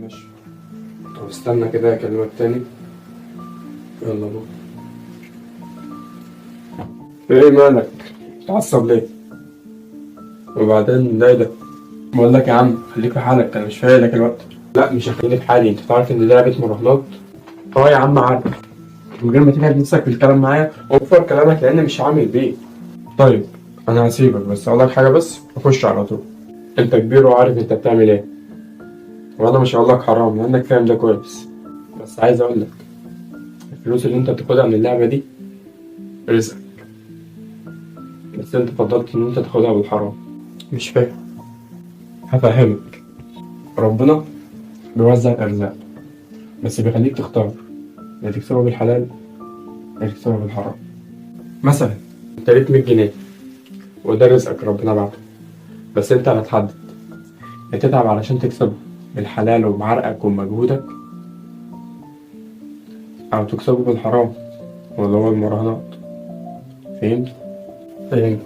ماشي. طب استنى كده اكلمك تاني. يلا بقى. ايه مالك؟ متعصب ليه؟ وبعدين ده؟ بقول لك يا عم خليك في حالك، انا مش فايق لك الوقت. لا مش هخليني في حالي، انت تعرف ان دي لعبة مراهنات. اه يا عم عارف. من غير ما تتعب نفسك في الكلام معايا وفر كلامك لان مش هعمل بيه. طيب انا هسيبك بس اقول لك حاجة بس اخش على طول. انت كبير وعارف انت بتعمل ايه، وانا مش هقول لك حرام لانك فاهم ده كويس. بس عايز اقول لك الفلوس اللي انت بتاخدها من اللعبة دي رزق، بس انت فضلت ان انت تاخدها بالحرام. مش فاهم. هفهمك. ربنا بيوزع الارزاق بس بيخليك تختار، يا تكسبه بالحلال يا تكسبه بالحرام. مثلا انت ليك 100 جنيه وده رزقك ربنا بعته، بس انت اللي هتحدد يا تتعب علشان تكسبه بالحلال وبعرقك ومجهودك، او تكسبه بالحرام واللي هو المراهنات. فهمت؟ فهمت.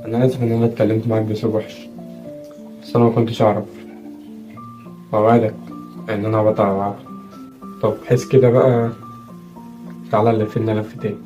انا اسف ان انا اتكلمت معاك باسلوب وحش، بس انا ما كنتش اعرف. اوعدك ان انا هبطل العب. طب حس كده بقى، تعالى لفينا لفتين.